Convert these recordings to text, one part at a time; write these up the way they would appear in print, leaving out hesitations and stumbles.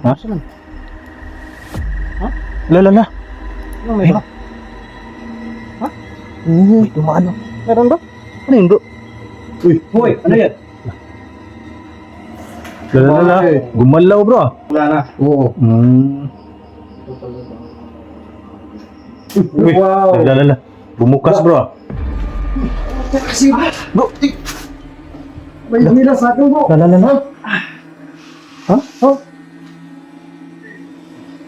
Ha? Saan? Ha? Lala. Ano meron? Ha? May dumaan. Meron ba? Ano yun bro? Hoy, ano yan? Lala. Gumalaw bro. Wala na. Oo. Uy, Wow. lala. Bumukas bro. Kasi Bro, may nila sa akin bro. lala. Ha? Ha?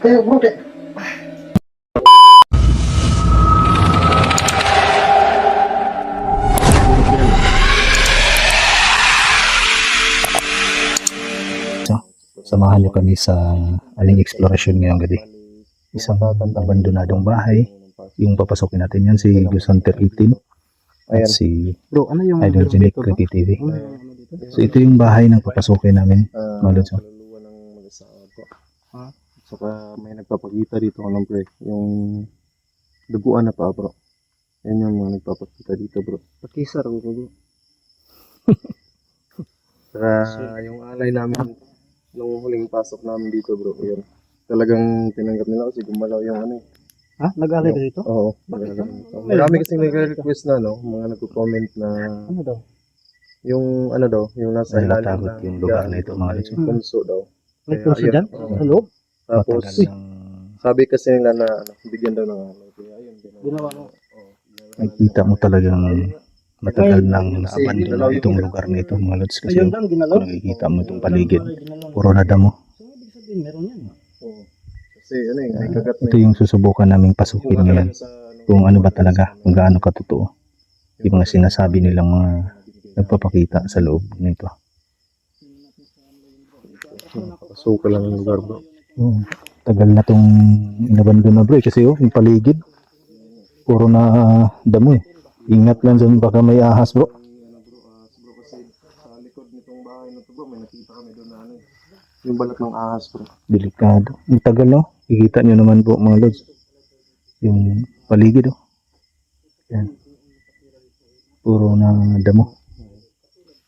Kaya bro, kaya... Samahan niyo kami sa aling explorasyon ngayong gabi. Isang abandonadong bahay. Yung papasukin natin yan si Gusanter 18 at si Bro, ano yung Idol Genic Creative TV. So ito yung bahay ng papasukin namin. Mga lods. Kaluluwa ng mag-asawa ko. Saka may nagpapakita dito ng pre. Yung duguan na pa bro. Yan yung mga nagpapakita dito bro. Pakisar ko bro. Saka yung alay namin nung huling pasok namin dito bro. Yan. Talagang tinanggap nila kasi gumalaw yung ano eh. Ha? Nag-alay ka dito? Oo. Marami kasing nagre-request na no. Mga nagko-comment na Ano daw? yung ano daw. Yung nasa Ay, ilalim natakot yung lugar na ito mga lods. punso daw. May Kaya, punso ayun. dyan? Oo. Sa loob? Tapos Matagal ng sabi kasi nila na ano, bigyan daw ng ano. Kaya ayun. Ginawa mo. nakikita mo talagang matagal nang naabandon itong lugar na ito mga lods. Kasi Ayun lang, ginalaw. kung nakikita mo itong paligid, puro na damo. So, ibig sabihin, meron yan. Oo. Kasi ano eh, may kagat na Ito yung susubukan naming pasukin ngayon. Kung ano ba talaga, kung gaano katotoo yung mga sinasabi nilang mga nagpapakita sa loob nito. Suka lang yung lugar bro. Oo. Tagal na tong inabandon na bro kasi yung paligid puro na damo eh. Ingat lang dyan baka may ahas bro. Bro kasi sa likod nitong bahay na to bro, may nakita kami doon na ano eh. Yung balat ng ahas bro. Delikado. Ang tagal no. Ikita nyo naman po mga lods. Yung paligid oh. Yan. Puro na damo.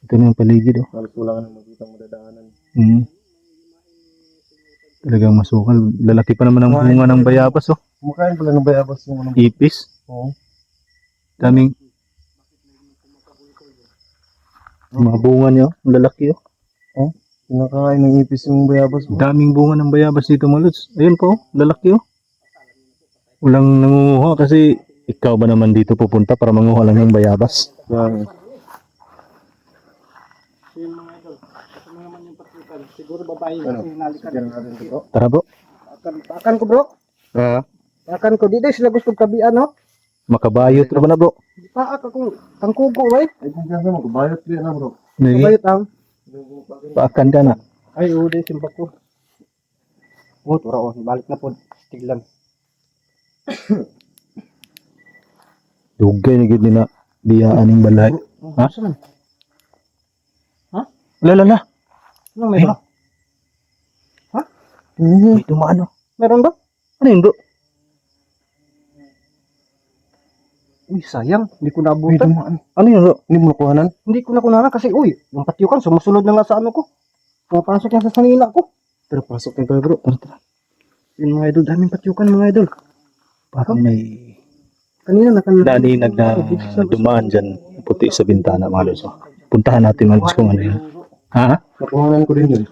Ito na yung paligid oh. Halos wala ka nang makita mo dadaanan. Talagang masukal. Lalaki pa naman ang bunga ng bayabas oh. Kumakain pala ng bayabas yung ano. Ipis. Oo. Daming mga bunga niyo. Ang lalaki oh. Kinakain ng ipis yung bayabas bro. Daming bunga ng bayabas dito mga lods. Ayun po, lalaki oh. Walang nangunguha kasi ikaw ba naman dito pupunta para manguha lang ng bayabas? Yan. So, yung mga idol, ito mga naman yung patukan. Siguro babae Ano? kasi nalikan. Yan natin ito. Tara bro, Pakan ko bro. Pakan ko. Di sila gusto kabian no? makabayot na ba na bro? Paak ako. Tangkugo eh. Ay kung kaya mo, bayot din na bro. Nagi, Kabayot ang. paakan ka na. Ay, ude, simpak ko. Oh, tura oh. Balik na po. Tiglan. Dugay na gid na diyaan ning balay. Ha? Saan? Lala. Ano meron? May dumaan oh. Meron ba? Ano yun bro? Uy, sayang. Hindi ko Uy, naabutan. dumaan. Ano yun bro? Hindi mo nakuhanan? Hindi ko nakunara kasi, uy, yung patyukan, sumusunod na nga sa ano ko. Pumapasok yan sa sanila ko. Pero pasok na tayo bro. Tara. Yung mga idol, daming patyukan mga idol. Parang may Kanina daninag na dumaan dyan puti sa bintana mga lods. oh. Puntahan natin mga lods kung ano yun. Ha? Nakuhanan ko din yun.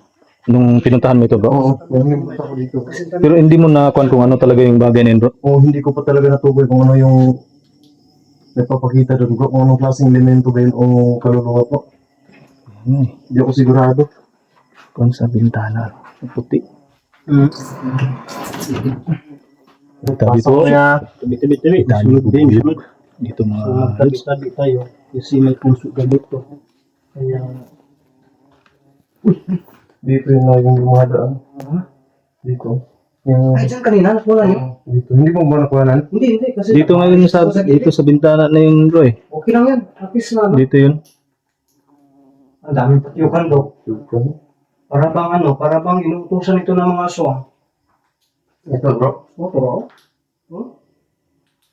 Nung pinuntahan mo ito bro? Oo, yung punta ko dito. Pero hindi mo nakuha kung ano talaga yung bagay na yun bro? Oo, hindi ko pa talaga natukoy kung ano yung nagpapakita doon bro. Kung anong klaseng elemento ba yun o kaluluwa po. Hindi ako sigurado. Kung sa bintana. Puti. Tabi po. Tabi-tabi. Dami bubuyog. Dito mga lods. Tabi tayo. Kasi may puso gamit to. Kaya, Dito yung laging dumadaan. Dito. Yung... ay, dyan kanina, wala yun. Dito. Hindi mo ba nakuhanan? Hindi, kasi Dito ngayon dito sa bintana na yun bro eh. okay lang yan. Apis na, no? Dito yun. Ang daming patyukan daw. Dito. Para bang inuutosan ito ng mga aswang. Ito bro. O, turo.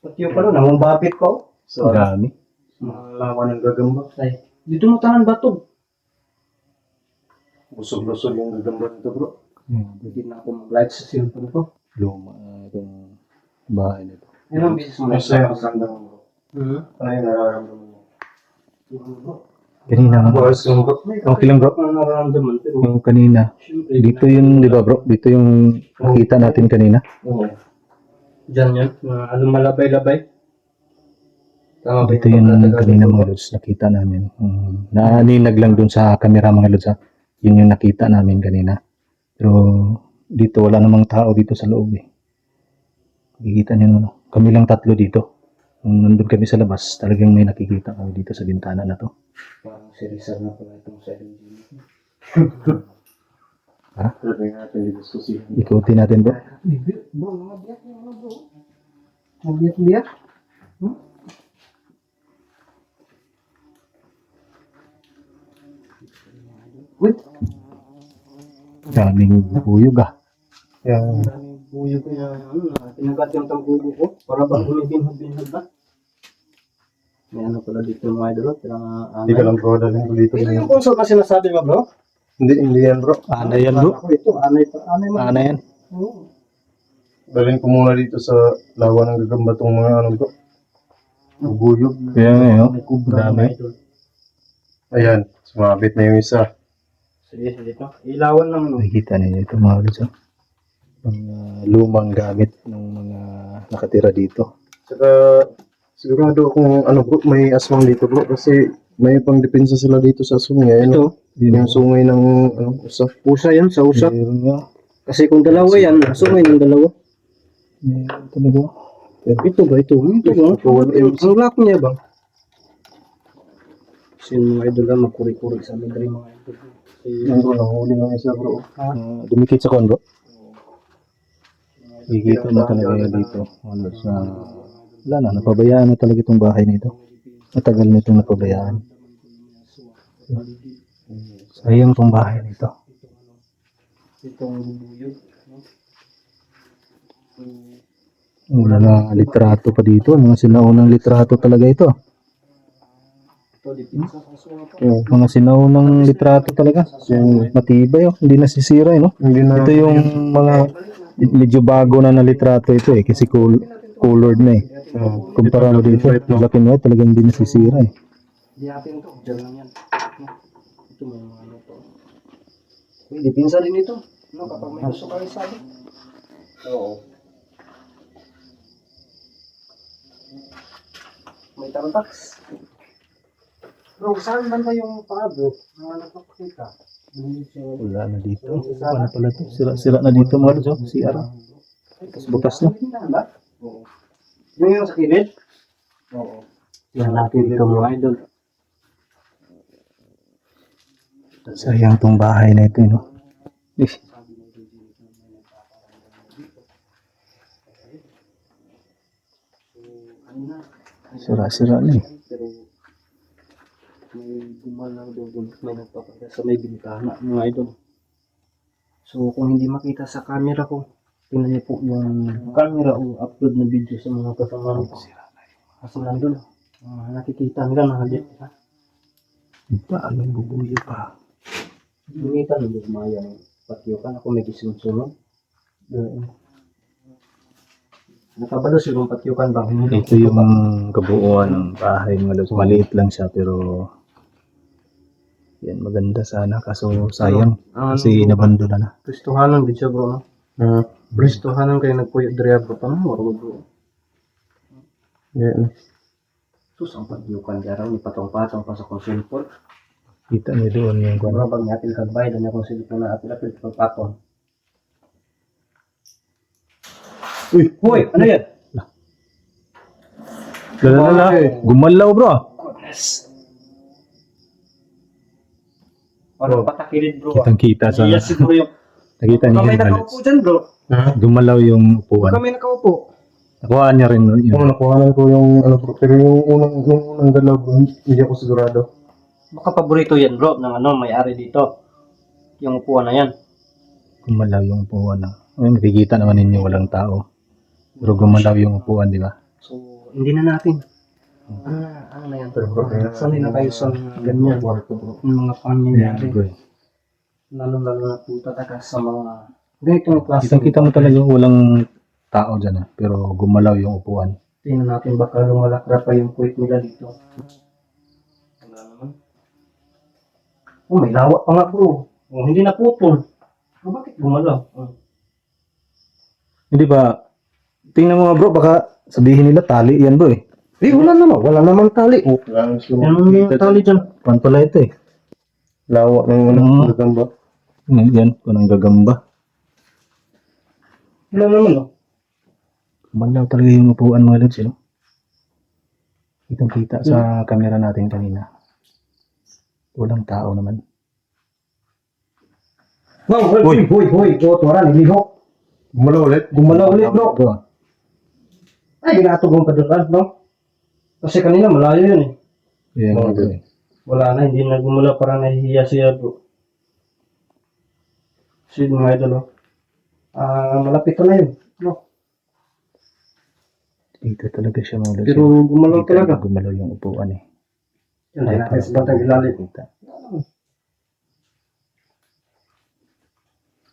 Patyukan na, namambapit ko. Sa Dami. lawan ng gagamba. Ay, dito mo tanan batog. Busog-lusog yung gagamba nito bro. Yan, Hindi na ako mag-live sa cellphone ko. luma itong bahay nito. Ilang beses mo na Masaya siya. ang ramdaman mo. Hmm? Ano yung nararamdaman mo? Kanina nga. Boss, yung bro. Okay lang bro. Ang nararamdaman. Pero Yung kanina. syempre, Dito yun, di ba bro? Dito yung nakita natin kanina. Oo. dyan yan. Ano malabay-labay. Tama ba Dito yun kanina mga lods, nakita namin. Naaninag lang dun sa camera mga lods ha. Yun yung nakita namin kanina. Pero dito wala namang tao dito sa loob eh. Nakikita niyo no? Kami lang tatlo dito. Nung nandun kami sa labas, talagang may nakikita kami dito sa bintana na to. Parang si Rizal na pala itong sa LG. Sabi natin dito susi. Ikutin natin bro. Bro, mga biyak yung ano bro. Mga biyak-biyak. Wait. Daming buyog ah. Yan. Daming buyo ko yan. Tinagat yung tanggugo ko. Para bang humibinhod-binhod na. May ano pala dito mga idol. Hindi ka lang bro, dalhin ko dito. Ito yung console na sinasabi mo bro? Hindi yan bro. Ana yan bro. Ako ito, anay pa. Anay man. Ana yan. Oo. Dalhin ko muna dito sa lawa ng gagamba tong mga ano bro. Bubuyog. Kaya ngayon, May kubra dami. mga idol. Ayan, sumabit na yung isa. Sige, sige to. Ilawan lang no. Nakikita ninyo ito mga lods ah. Mga lumang gamit ng mga nakatira dito. Saka sigurado akong ano bro, may aswang dito bro kasi may pang depensa sila dito sa aswang ngayon. Ito, Yung sungay ng ano, usap. pusa yan sa usap. Meron nga. Kasi kung dalawa yan, sungay ng dalawa. Meron talaga. Ito ba? Ito ba? Ang lock niya ba? Kasi yung mga idol lang, magkuri-kuri sa amin rin mga idol. Yan bro, nahuli ng isa bro. Dumikit sa kon bro. Nakikita mo talaga yan dito. Ano, sa... Wala na, napabayaan na talaga itong bahay nito. Matagal na itong napabayaan. Sayang itong bahay nito. Itong bubuyog. Wala na litrato pa dito. Mga sinaunang litrato talaga ito. Ito, dipinsa sa suwa pa. Mga sinaunang litrato talaga. Matibay oh. Hindi nasisira eh, no? Hindi na Ito yung mga medyo bago na litrato ito eh. Kasi colored na eh. Kumpara mo dito, black and white talagang hindi nasisira eh. Di atin to, dyan lang yan. Ito may mga ano to. Uy, dipinsa din ito. No, kapag may gusto kayo sabi. Oo. May tartax. Bro, saan banda yung paa bro? Mga nagpapakita. Wala na dito. Ano pala to? Sira na dito mga lods. CR. Tapos butas na. ba? Oo. Yung sa kilid? Oo. Yan natin dito mga idol. Sayang tong bahay na ito, no? Eh, sira-sira na eh. Pero may gumalaw doon, may nagpapagda sa may bintana mga idol. So kung hindi makita sa camera ko, tingnan niyo po yung camera o upload na video sa mga kasama ko. Kasi nandun, nakikita nila na halit. Iba, alam bubuyo pa. Nakikita nila maya ng patiyokan ako may kisunod. Nakabalo siguro patiyokan ba? Ito yung kabuuan ng bahay mga lods. Maliit lang siya pero yan maganda sana kaso sayang kasi nabando na. Kristohanan din siya bro. No? Kristohanan kayo nagpuyo diriya bro. Paano mo bro? Yan. Sus ang patiyokan daraw ni patong-patong pa sa konsulpol. Kita niyo doon yung Kung pag natin kagbay, dan akong silip na apil-apil pagpapon. Uy! Hoy, ano yan? Lalala, gumalaw bro. Parang patakilid bro. Kitang kita sa Yes, siguro yung... nakita niyo Kung may yung mga nakaupo lods. dyan bro. Gumalaw yung Kung upuan. may nakaupo. Nakuha niya rin no, Oo, yun. nakuhanan ko yung ano bro. Pero yung unang galaw bro, hindi ako sigurado. Baka paborito yan bro, ng ano, may-ari dito. Yung upuan na yan. Gumalaw yung upuan. Ayun, nakikita naman ninyo walang tao. Pero gumalaw yung upuan, di ba? So, hindi na natin. Ano na yan bro? Sanay na kayo sa ganyan. Yung mga pangyayari. Good. Lalo-lalo na po talaga sa mga Ganitong klase. Kita mo talaga walang tao dyan pero gumalaw yung upuan. Tingnan natin baka lumalakra pa yung puwit nila dito. Wala naman. Oh, may lawak pa nga bro. Oh, hindi naputol. Oh, bakit gumalaw? Oh. Hindi ba, tingnan mo nga bro, baka sabihin nila tali yan bro eh. Wala naman. Wala naman tali. Oh, Lang sila yan naman yung tali dyan. Kuan pala ito eh. lawak ng gagamba. Yan, kunang gagamba. Wala naman oh. Gumalaw talaga yung upuan mga lods, no? Kitang kita sa camera natin kanina. Walang tao naman. Wow, hoy. Tora, nilihok. Gumalaw ulit. Gumalaw ulit bro. Bro, Ay, ginatugong pa doon, no? Kasi kanina malayo yun eh. yan Mga bro. Wala na, hindi na gumalaw, parang nahihiya siya bro. Sige mga idol oh. Malapit na yun. No? Dito talaga siya mga lods. Pero gumalaw Dito talaga. gumalaw yung upuan eh. Yan ay natin sa bantang ilalim. Kita.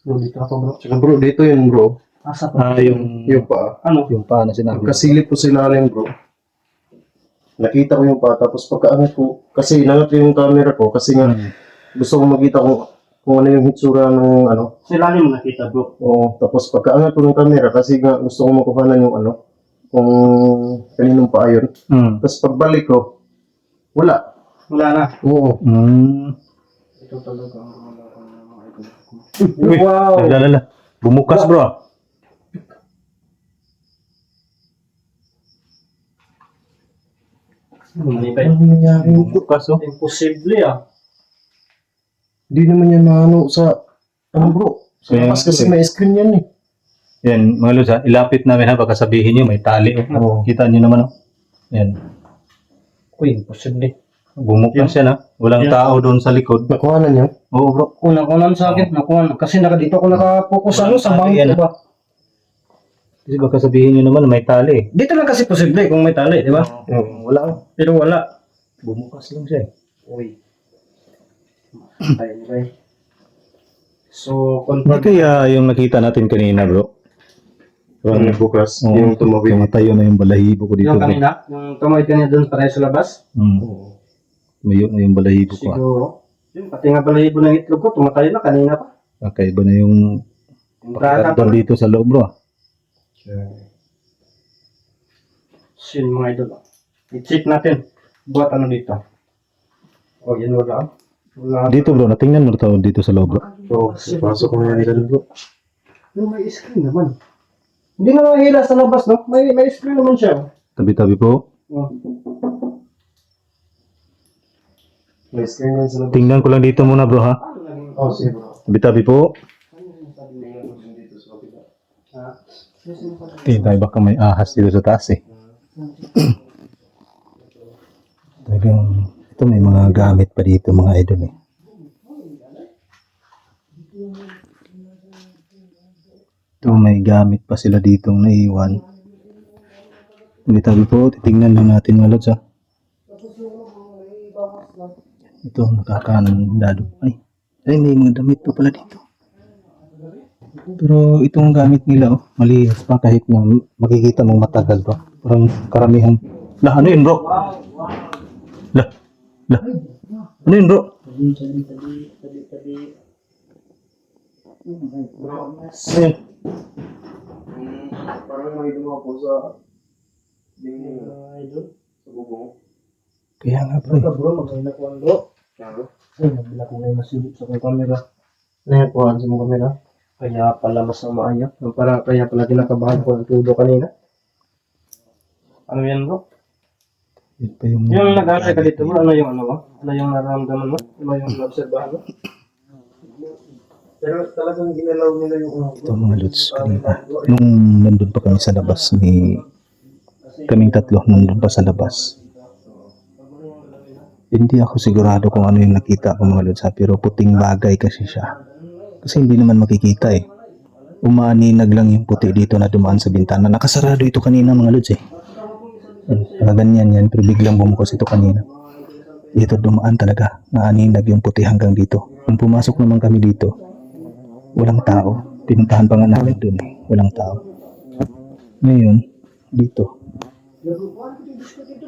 Bro, dito ako bro. Tsaka bro, dito yun bro. Asa pa? Yung paa. Ano? yung pa na sinabi. Pagkasilip ko sa ilalim bro. Nakita ko yung paa, tapos pagkaangat ko, kasi inangat ko yung camera ko, kasi nga gusto ko makita kung ano yung hitsura ng ano. Sa ilalim mo nakita bro. Oo, tapos pagkaangat ko ng camera, kasi nga gusto ko makuhanan yung ano, kung kaninong paa yun. Tapos pagbalik ko, wala. Wala na. Oo. Ito talaga ang gumalaw ng mga idol. Uy, Wow! Lala. Bumukas bro. Malipay. Ano nangyari? Bumukas oh. Imposible ah. Hindi naman yan maano sa, ano bro? Sa Kaya labas nga, kasi bro. may screen yan eh. Yan, mga lods ha. Ilapit namin ha. Baka sabihin nyo may tali oh. Oo. Kita nyo naman oh. Yan. Uy, imposible. Bumukas yan ha. Walang Yan. tao doon sa likod. Nakuhanan niyo? Oo bro. Unang-unan sa akin, nakuha na. Kasi dito ako nakapokus ano, sa Tali yan, bangko ba? Kasi baka sabihin nyo naman may tali eh. Dito lang kasi posible kung may tali, di ba? Oo. Wala oh. Pero wala. Bumukas lang siya eh. Uy. Anyway. So, Hindi confirm. kaya yung nakita natin kanina bro. Yung nagbukas, Oo, yung tumawid. tumatayo na yung balahibo ko dito Yung bro. kanina, yung tumoy kanina doon pareho sa labas. Oo. Tumayo na yung balahibo ko ah. Siguro. Yun, pati nga balahibo ng itlog ko, tumatayo na kanina pa. Kakaiba na yung Entrada pa. pakiramdam dito sa loob bro ah. Sin mga idol. I-check natin. Buat ano dito. Oh, yan wala. Wala. Dito bro, natingnan mo ito dito sa loob bro. So, pasok ko yan dyan bro. Pero may screen naman. Hindi na mahila sa labas, no? May screen naman siya. Tabi-tabi po. Oh. May screen yan sa labas. Tingnan ko lang dito muna bro ha. Oh, sige bro. Tabi-tabi po. Tayo baka may ahas dito sa taas eh. Talagang ito may mga gamit pa dito mga idol eh. Ito may gamit pa sila ditong naiwan. Tabi-tabi po, titingnan lang natin mga lods ha. Ito nakakandado. Ay may mga damit pa pala dito. Pero itong gamit nila malihis pa kahit na makikita mong matagal pa. Parang karamihan. Lah, ano yun bro? Lah. Ano yun bro? Ano yun? Parang may dumapo sa dingding Idol. sa bubong. Kaya nga bro. Bro, maganda ko ang bro. Ano? Ay, nabila ko ngayon masilip sa kong camera. Nakuhaan sa mga kamera. Kaya pala mas maayak. Kaya pala kinakabahan ko ang tudo kanina. Ano yan bro? Yun pa yung Yung nag-aaral ka dito bro, ano yung ano mo? Ano yung nararamdaman mo? Ano yung naobserbahan mo? Pero talagang ginalaw nila yung ito mga lods kanina. Nung nandun pa kami sa labas ni kaming tatlo nandun pa sa labas. Hindi ako sigurado kung ano yung nakita ko mga lods ha, pero puting bagay kasi siya. Kasi hindi naman makikita eh. Umaaninag lang yung puti dito na dumaan sa bintana. Nakasarado ito kanina mga lods eh. Ganyan yan, pero biglang bumukas ito kanina. Dito dumaan talaga. Naaninag yung puti hanggang dito. Kung pumasok naman kami dito, walang tao. Pinuntahan pa nga namin dun eh. Walang tao. Ngayon, dito.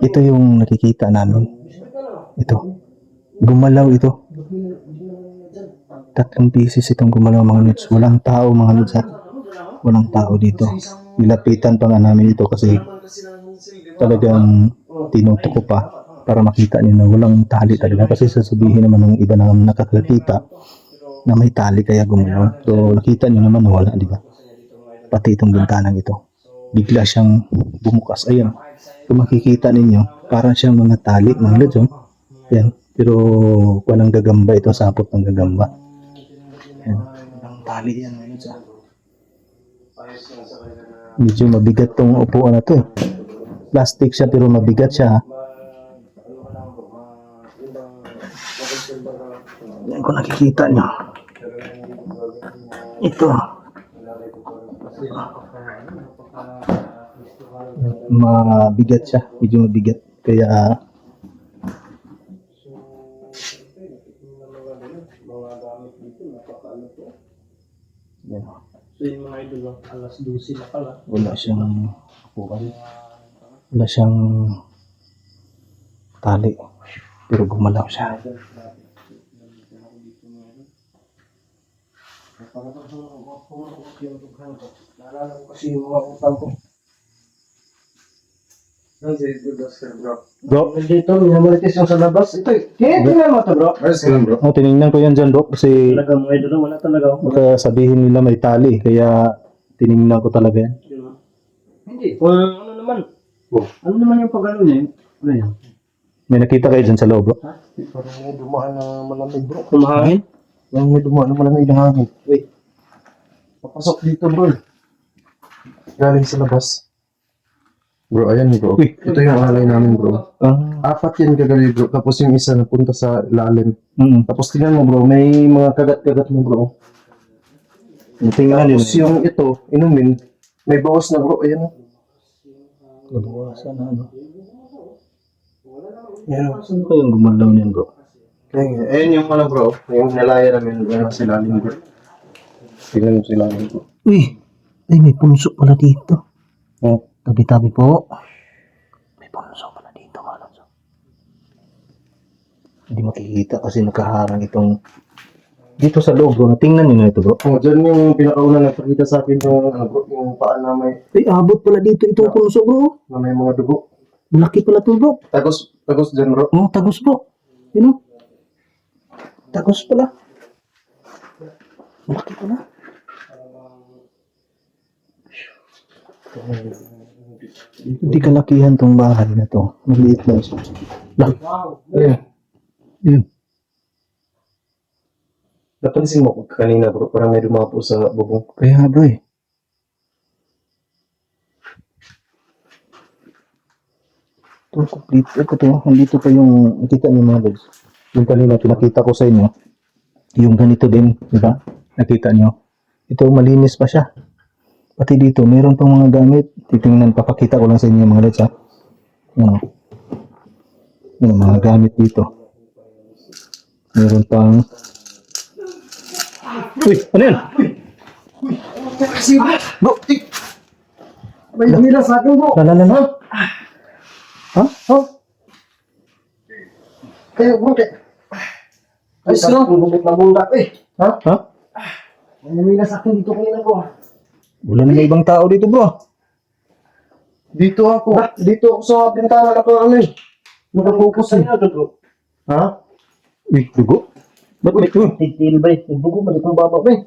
Ito yung nakikita namin. Ito. Gumalaw ito. 3 pieces itong gumalaw mga lods. Walang tao mga lods ha. Walang tao dito. Nilapitan pa nga namin ito kasi talagang tinutok ko pa para makita niyo na walang tali talaga. Kasi sasabihin naman ng iba na nakakakita na may tali kaya gumalaw. So nakita niyo naman na wala, di ba? Pati itong bintanang ito. Bigla siyang bumukas. Ayan. Kung makikita ninyo, parang siyang mga tali, mga lods. Oh. Ayan. Pero walang gagamba ito, sapot ng gagamba. Ayan. Walang tali yan, mga lods. Ah. Medyo mabigat tong upuan na to. Plastic siya pero mabigat siya. Yan kung nakikita nyo. Ito. Mabigat siya. Medyo mabigat. Kaya yan. So yung mga idol, alas 12 na pala. Wala siyang upuan. Wala siyang tali. Pero gumalaw siya. Naalala ko kasi yung mga utang ko. Bro, Dito, minamarites yung sa labas. Ito, tingnan mo ito bro. tinignan ko yan dyan bro. Kasi Talaga mga idol, wala talaga. baka sabihin nila may tali. Kaya tinignan ko talaga yan. Hindi, kung ano naman. Ano naman yung pagano niya? Ano yan? May nakita kayo dyan sa loob bro. Parang may dumaan na malamig bro. Kumahangin? Yung may dumaan na malamig na hangin. Wait. Papasok dito bro. Galing sa labas. Bro, ayan bro. Uy. Ito yung alay namin bro. Ah, 4 yan kagabi bro. Tapos yung isa napunta sa lalim. Tapos tingnan mo bro, may mga kagat-kagat mo bro. Tingnan yun. Tapos yung ito, inumin, may bawas na bro. Ayan o. Nabawasan na ano. Ayan o. Saan kayang gumalaw niyan bro? Ayan yung ano bro, yung nalaya namin bro, sa lalim bro. Tingnan mo sa lalim bro. Uy, ay may punso pala dito. Oh. Tabi-tabi po. May punso pala dito mga lods. Hindi makikita kasi nakaharang itong dito sa loob bro. Tingnan niyo na ito bro. Oh, dyan yung pinakauna nagpakita sa akin yung ano bro, yung paa na may, Ay, abot pala dito itong punso bro. na may mga dugo. Malaki pala ito bro. Tagos dyan bro. Oh, tagos bro. Yun o. Tagos pala. Malaki pala. Hindi kalakihan tong bahay na to. Maliit lang siya. Lah, Ayan. yun. Napansin mo ko kanina bro, parang may dumapo sa bubong. Kaya nga, bro eh. Ito, complete. Ito to. Nandito pa yung, nakita niyo mga lods. Yung kanina, pinakita ko sa inyo. Yung ganito din, di ba? Nakita niyo. Ito, malinis pa siya. Pati dito, meron pang mga gamit. Titingnan, papakita ko lang sa inyo mga lods ha. Yan o. Yung mga gamit dito. Meron pang... Uy, ano yan? Kasi bro, may nila sa akin bro. Lalala. Ha? Ha? Kayo bro, ayos ka lang, bubuk na bundak eh. Ha? Ha? May nila sa akin dito kanina bro. Wala na ibang tao dito bro. Dito ako sa bintana na ko ano eh. Nakapokus eh. Ha? Uy, dugo? Ba't may, Titil ba eh? Bugo ba itong baba ba eh?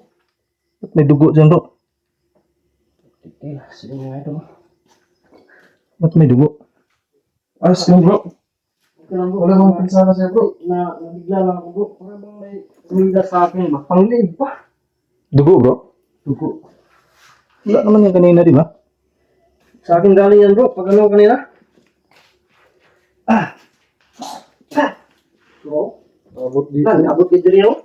ba't may dugo dyan bro? Titil, sige nga ito. Ba't may dugo? Ayos ka lang bro. Wala bang pinsala sa'yo bro. Nabigla lang ako bro. Para bang may tumila sa akin ba? Pangliig pa. Dugo bro? Dugo. Wala naman yung kanina di ba? Sa akin galing yan bro. Pag ano kanina? Bro? Abot dito. Abot ka diri ako.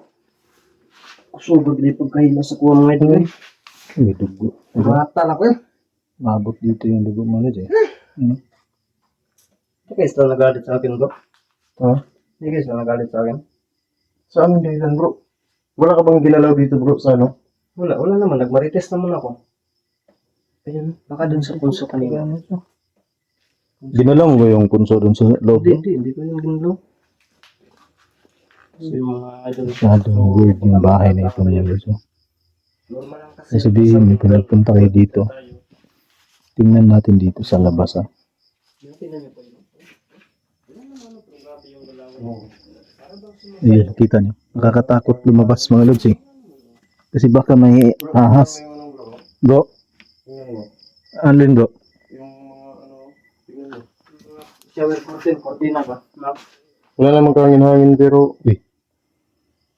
Kusubag din pagkahila sa kuha mga ito eh. May dugo. Matal ako eh. Mabot dito yung dugo mo eh. Ano? Hindi kayo sila nagalit sa akin bro. Ha? Hindi kayo sila nagalit sa akin. Saan yung dahilan bro? Wala ka bang ginalaw dito bro sa ano? Wala naman. Nagmarites naman ako. Ayun, baka dun sa punso kanina. Dinala mo ba yung punso dun sa loob? Hindi ko yung ginlo. So, yung mga idol. Masyadong weird yung bahay na ito mga lods. Normal lang kasi. Sabihin, may pinagpunta kayo dito. Tingnan natin dito sa labas ha. Ayun, kita nyo. Nakakatakot lumabas mga lods eh. Kasi baka may ahas. Bro, Tingnan mo. alin bro? Yung mga ano, tingnan mo. Shower curtain, cortina ba? Wala namang hangin-hangin pero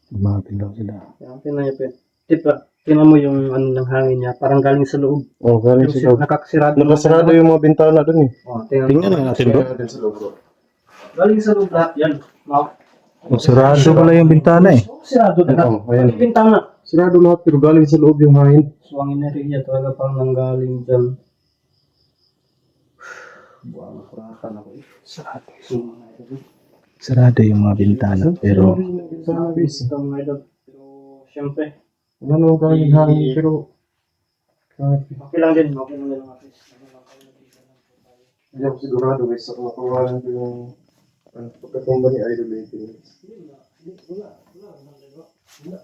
Sumabilaw sila. Yan, tingnan niyo po. Diba? Tingnan mo yung ano ng hangin niya. Parang galing sa loob. galing sa loob. Nakakasirado. Nakasarado yung mga bintana dun eh. Tingnan Tingnan na natin bro. natin sa loob bro. Galing sa loob lahat yan. Sarado pala yung bintana eh. Sirado lahat. Oo, ayan. Pati bintana. Sarado lahat pero galing sa loob yung hangin. So, ang enerhiya talaga parang nanggaling dyan. Buwang kuratan ako eh. Sarado. So, Sarado yung mga bintana pero Bintana guys. ito mga idol. Pero, syempre, Wala namang hangin pero okay lang din. Okay lang din ang atis. hindi ako sigurado guys sa kumakuhaan ko yung pagkatumba ni Idol 18.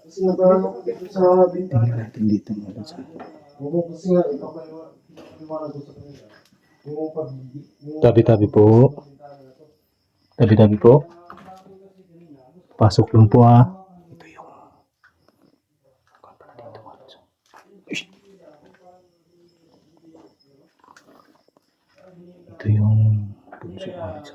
Kasi nagkaroon ako dito sa bintana. tingnan natin dito mga lods. Oo, kasi nga, ikaw pa liwanag ko sa kanila. Yung pag... Tabi-tabi po. Tabi-tabi po. Pasok lang po ha. Ito yung ito yung punso mga lods.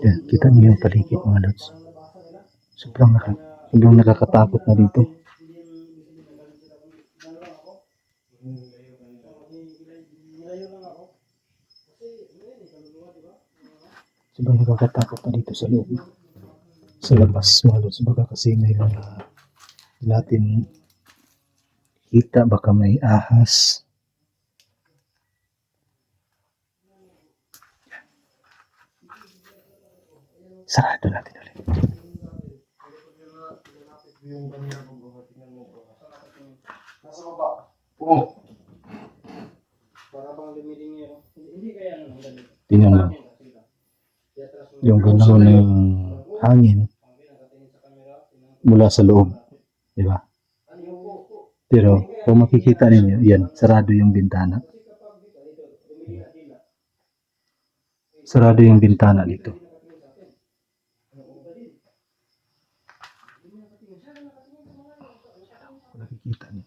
Yan, kita niyo yung paligid mga lods. Sobrang nakakatakot na dito. Sobrang nakakatakot na dito sa loob. Sa labas mga lods. Baka kasi may mga di natin kita, baka may ahas. Sarado natin ulit. Yung kanina ko bro, tingnan mo bro. Nasa baba. Oo. para bang limiting niya. Hindi kaya ano ganito. Tingnan mo. Yung galaw ng hangin mula sa loob. Di ba? Pero kung makikita ninyo, yan, sarado yung bintana. Sarado yung bintana dito. Kung nakikita niyo.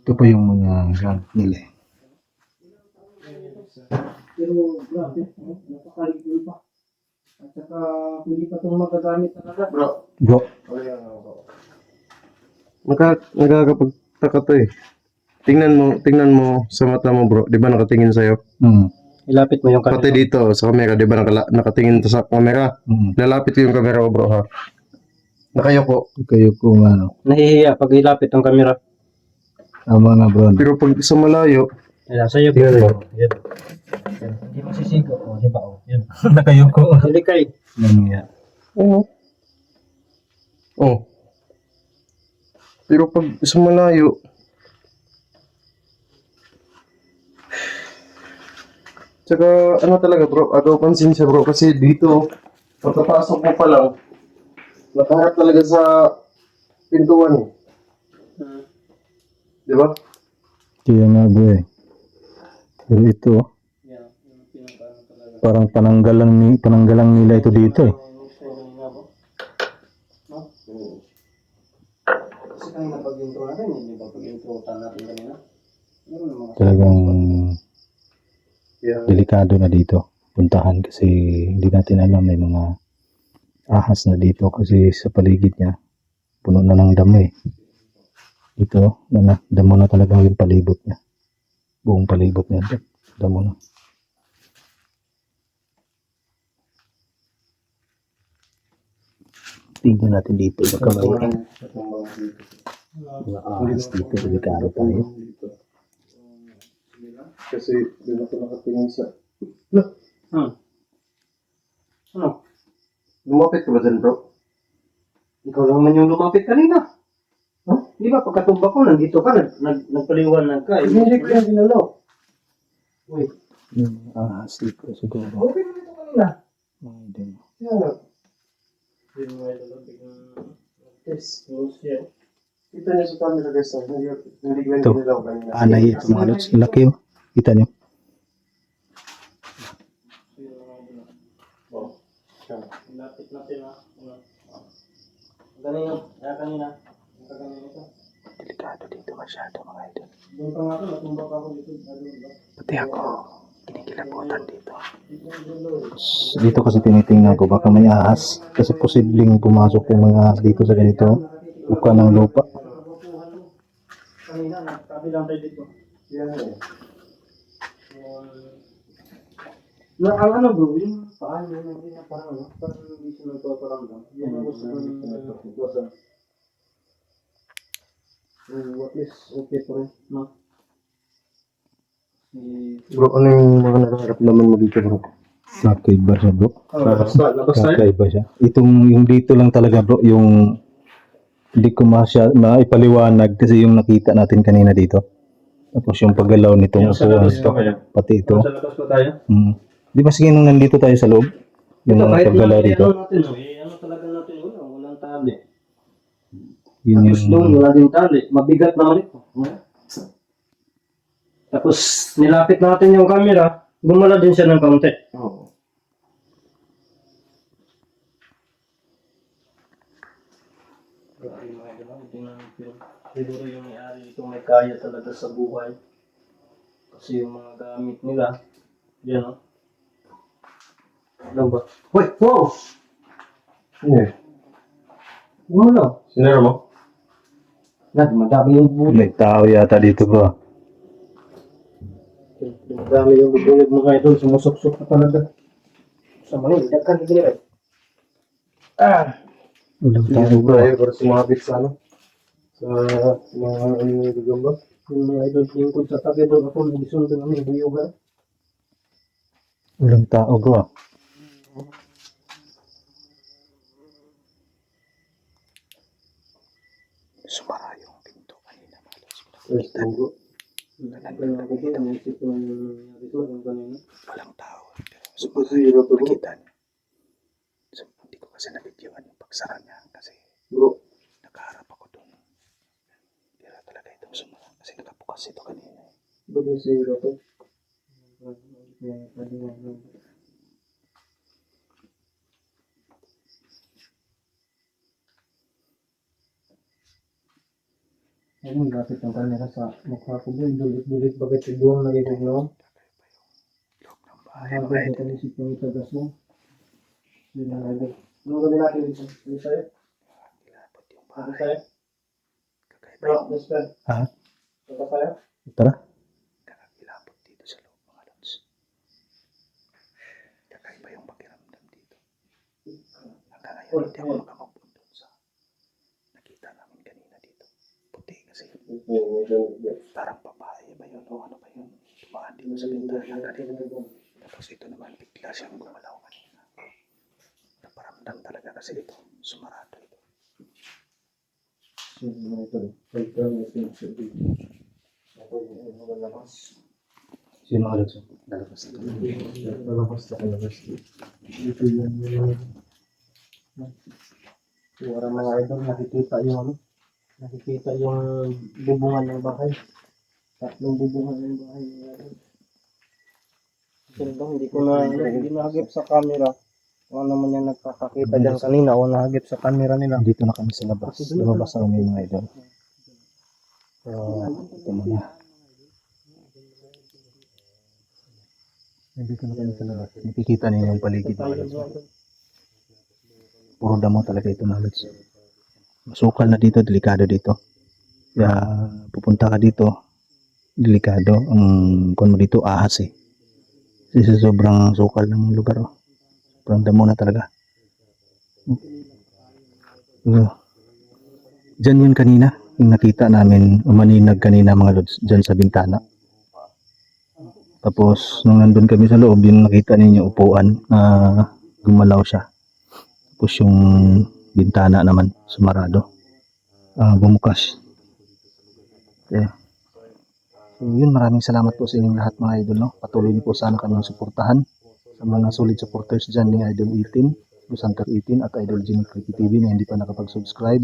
Ito pa yung mga gamit nila eh. Pero grabe, napakaligul pa. At saka hindi pa itong magagamit talaga. Bro. Bro, Nakakapagtaka to eh. Tingnan mo sa mata mo bro. Di ba nakatingin sa'yo? Ilapit mo yung Pati dito sa camera, di ba nakatingin to sa camera? Lalapit ko yung camera ko bro ha. Nakayoko. kayo kung ano, Nahihiya pag ilapit ang camera. tama na bro. Pero pag sa malayo, Ayan, sa'yo. Tingnan mo. Yan. Hindi mo sisigo. O, di ba? O, yan. Nakayuko. Hindi kay. Nangyaya. ano? Oh. Pero pag sa malayo, tsaka ano talaga bro, agaw pansin siya bro kasi dito, pagkapasok mo pa lang, nakaharap talaga sa pintuan eh. Di ba? Kaya nga bro eh. Pero ito, Yan. Yung pinakaano talaga. parang pananggalang nila ito dito eh. Kasi kanina pag-intro natin, hindi ba pag-intro natin kanina? Meron naman kasi. Talagang Yeah. delikado na dito. Puntahan kasi hindi natin alam, may mga ahas na dito kasi sa paligid niya puno na ng damo eh. Ito, damo na talaga yung palibot niya. Buong palibot niya, damo na. Tingnan natin dito, baka may mga ahas dito, delikado tayo. Kasi doon ako nakatingin sa... Ano? Lumapit ka ba dyan, bro? Ikaw lang man yung lumapit kanina. Huh? Di ba pagkatumba ko, nandito ka, nagpaliwanag ka. Hindi ko yan ginalaw. Uy, Yung ahas dito siguro. okay naman ito kanina. Mga idol. Yan. Hindi mo nga ito test. Yan. Kita niyo sa camera guys, hindi ko yan Ito. ginalaw kanina. Anay ito mga lods. Laki oh. Kita nyo. Oh. Yan. Lapit natin ha. Kanina, kanina. Kanina ito. Delikado dito masyado mga idol. Doon pa nga ako, natumba pa ako dito. Pati ako. Kinikilabutan dito. Dito kasi tinitingnan ko baka may ahas. Kasi posibleng pumasok yung mga ahas dito sa ganito. Buka ng lupa. Kanina, nagkabilang tayo dito. Yan eh. Na ang ano bro, yung paan yun, hindi na parang ano, parang hindi siya nagpaparamdam. Yan ang gusto ko ng what is okay pa rin, no? Bro, ano yung mga nakaharap naman mo dito, bro? Kakaiba siya bro. Labas tayo? Kakaiba siya. Itong yung dito lang talaga bro, yung hindi ko maipaliwanag kasi yung nakita natin kanina dito. Tapos yung paggalaw nitong upuan ito, pati ito. Sa labas pa tayo? Di ba sige nung nandito tayo sa loob? Yung mga paggalaw dito. Ano natin, ano talaga natin, walang tali. Yun Tapos doon, yung wala din tali. Mabigat naman ito. Tapos, nilapit natin yung camera, gumala din siya ng kaunti. Oo. Siguro yung may-ari dito may kaya talaga sa buhay. Kasi yung mga gamit nila, yan o. Ano ba? Hoy! Wow! Yeah. Gumalaw. Sinara mo? Madami yung buhay. may tao yata dito bro. Madami yung buhay mga idol. Sumusok-sok na talaga. Sa mga idakan hindi rin. Walang tao Tayo bro. tayo para sumabit sa ano? Sa mga gagamba. Yung mga idol lingkod sa tabi bro. Ako nagisundo namin. Buyugan. Walang tao bro. Sumara yung pinto kanina mga lods. First munggo. Kaya ako ba, naisip ko yung nangyari ko yung kanina. Walang tao. Pero Ito si Hiro to, bro. nakita niya. So, hindi ko kasi na-videoan yung pagsara niya kasi Bro. nakaharap ako doon. Tira talaga itong sumara kasi nakabukas ito kanina. Ito si Hiro to. Ayun, lapit ang camera sa mukha ko boy. Dulit-dulit bakit si Buwang nagiging no? Loob ng bahay Ay, mga mga idol. ito isip ko yung tagas mo. Yun na nga idol. Anong gawin natin dito? Ano sa'yo? Kilapot yung Ano bahay. sa'yo? Kakaiba Bro, yung... best friend. Ha? Ano sa'yo? Tara. Kakilapot dito sa loob mga lods. Kakaiba yung pakiramdam dito. Hanggang ngayon hindi ako makamabot doon sa nakita namin kanina dito. Puti kasi. Parang babae ba yun o ano ba yun? Tumaan dito sa bintana kanina. Tapos ito naman bigla siyang gumalaw kanina. Naparamdam talaga kasi ito. Sumarado ito. Sino ka dito? Lalabas na Dito yung para mga idol nakikita yung ano? Nakikita yung bubungan ng bahay. Tatlong bubungan ng bahay mga idol. Kasi bang hindi ko na hindi nahagip sa camera. Kung ano man yung nagpapakita dyan kanina o nahagip sa camera nila. Dito na kami sa labas. Lumabas na kami mga idol. Pero ito muna. Dito na kami sa labas. Nakikita niyo yung paligid mga lods. Puro damo talaga ito mga lods. Masukal na dito, delikado dito. Kaya pupunta ka dito, delikado. Ang kung mo dito ahas eh. Kasi sobrang sukal ng lugar. Oh. Sobrang damo na talaga. Diyan yun kanina, yung nakita namin umaninag kanina mga lods, dyan sa bintana. Tapos nung nandun kami sa loob, yung nakita ninyo upuan na gumalaw siya. Tapos yung bintana naman sumarado. Bumukas. Okay. So yun, maraming salamat po sa inyong lahat mga idol. No? Patuloy niyo po sana kaming suportahan sa mga solid supporters dyan ni Idol 18, Lusanter 18 at Idol Jimmy Creepy TV na hindi pa nakapag-subscribe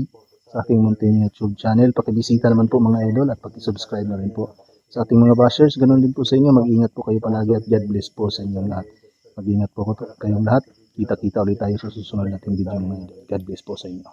sa aking munting YouTube channel. Pakibisita naman po mga idol at pakisubscribe na rin po. Sa ating mga bashers, ganun din po sa inyo. Mag-ingat po kayo palagi at God bless po sa inyong lahat. Mag-ingat po kayong lahat. Kita-kita ulit tayo sa susunod nating video mga idol. God bless po sa inyo.